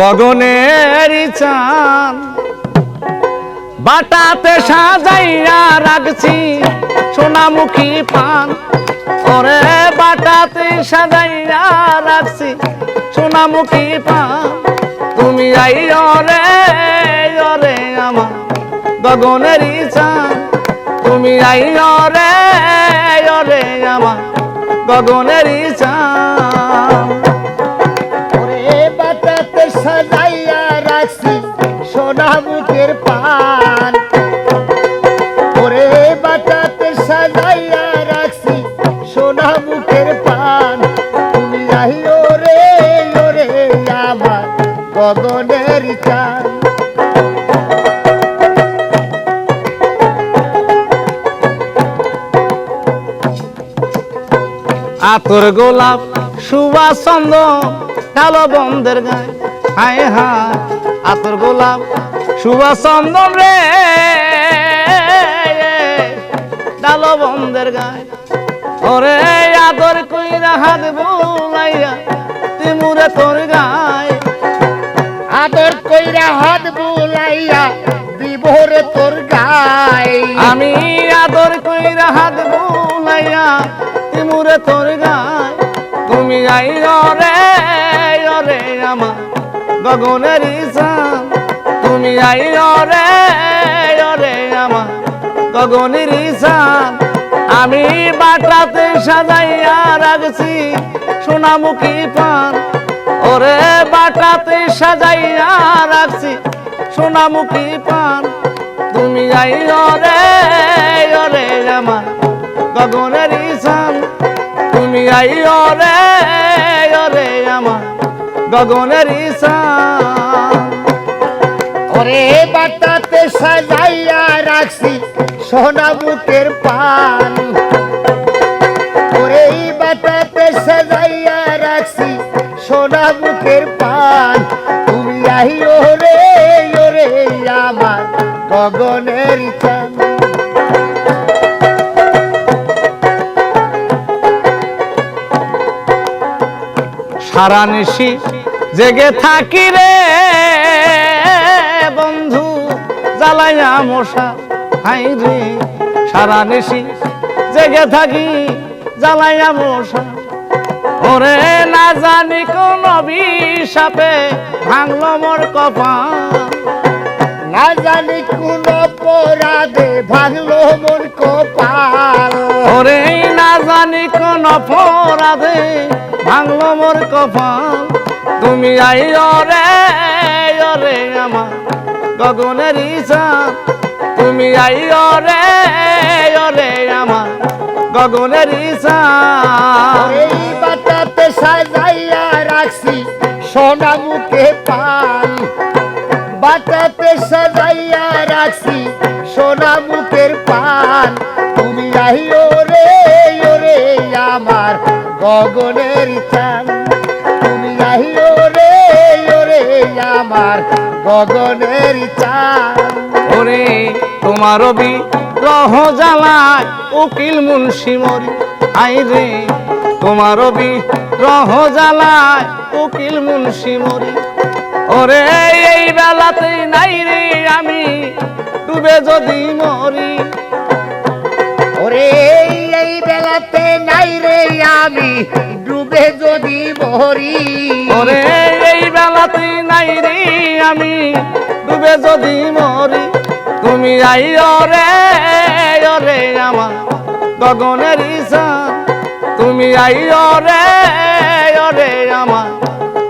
গগনের চাঁদ বাটাতে সাজাইয়া রাখছি সোনামুখী পান ওরে বাটাতে সাজাইয়া রাখছি সোনামুখী পান তুমি আইও রে ওরে আমার গগনের চাঁদ তুমি আইও রে ওরে আমার গগনের চাঁদ ওরে বাটাতে সাজাইয়া রাখছি সোনামুখের পান ওরে বাটাতে সাজাইয়া রাখছি সোনামুখের পান তুমি আইও রে ওরে আমার গগনের চাঁদ আতর গোলাপ সুবাস চন্দন ঢালো বন্ধের গায়ে হায় হায় আতর গোলাপ সুবাস চন্দন রে ঢালো বন্ধের গায়ে ওরে আদর কইরা হাত বুলাইয়া তিমুরে তোর গায়ে আদর কইরা হাত বুলাইয়া বিভোরে তোর গায় আমি আদর কইরা হাত বুলাইয়া তিমুরে তোর গায় তুমি আইও রে ওরে আমার গগনের চাঁদ তুমি আইও রে ওরে আমার গগনের চাঁদ আমি বাটাতে সাজাইয়া রাখছি সোনামুখী পান ওরে বাটাতে সাজাইয়া রাখছি সোনামুখী পান তুমি আইও রে ওরে আমার গগনের চাঁদ তুমি আইও রে ওরে আমার গগনের চাঁদ ওরে বাটাতে সাজাইয়া রাখছি সোনামুখের পান ওরে বাটাতে সাজাইয়া রাখছি সোনামুখের পান তুমি আইও রে ওরে আমার গগনের চাঁদ সারা নিশি জেগে থাকি রে বন্ধু জ্বালাইয়া মশা হাই রে সারা নিশি জেগে থাকি জ্বালাইয়া মশা ওরে না জানি কোন অভিশাপে ভাঙলো মোর কপাল না জানি কোন অপরাধে ভাঙলো মোর কপাল ওরে না জানি কোন অপরাধে ভাঙলো মোর কপাল তুমি আইও রে ওরে আমার গগনের চাঁদ তুমি আইও রে ওরে আমার গগনের চাঁদ এই বাটাতে সাজাইয়া রাখছি সোনামুখে পান বাটাতে সাজাইয়া রাখছি সোনামুখের পান তুমি আইও রে ওরে আমার গগনের চাঁদ তুমি আইও রে ওরে আমার গগনের চাঁদ ওরে তোমার বিরহ জ্বালায় উকিল মুন্সি মরি আই রে তোমার বিরহ জ্বালায় উকিল মুন্সি মরি ওরে এই বেলাতে নাই রে আমি ডুবে যদি মরি ওরে এই বেলাতে নাই রে আমি ডুবে যদি মরি ওরে এই বেলাতে নাই রে আমি ডুবে যদি মরি তুমি আইও রে ওরে আমার গগনের চাঁদ তুমি আইও রে ওরে আমার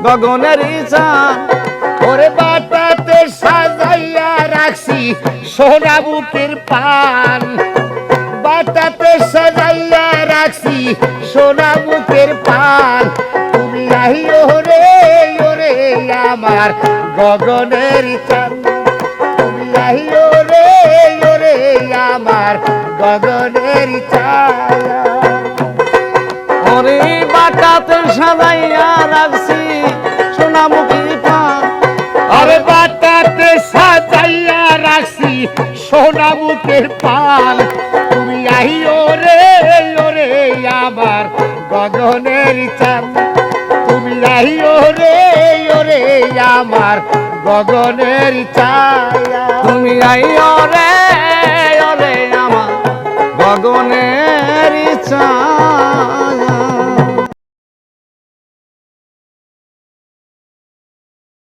গগনের চাঁদ ওরে বাটাতে সাজাইয়া রাখছি সোনামুখের পান বাটাতে সাজাইয়া রাখছি সোনামুখের পান তুমি আইও রে ওরে আমার গগনের চাঁদ তুমি আইও রে ওরে আমার গগনের চাঁদ ওরে বাটাতে সাজাইয়া রাখছি সোনামুখী পান আরে বাটাতে সাজাইয়া রাখছি সোনামুখের পান তুমি আইও রে ওরে আমার গগনের চাঁদ তুমি আইও রে ওরে আমার গগনের ছায়া তুমি আইও রে ওরে আমার গগনের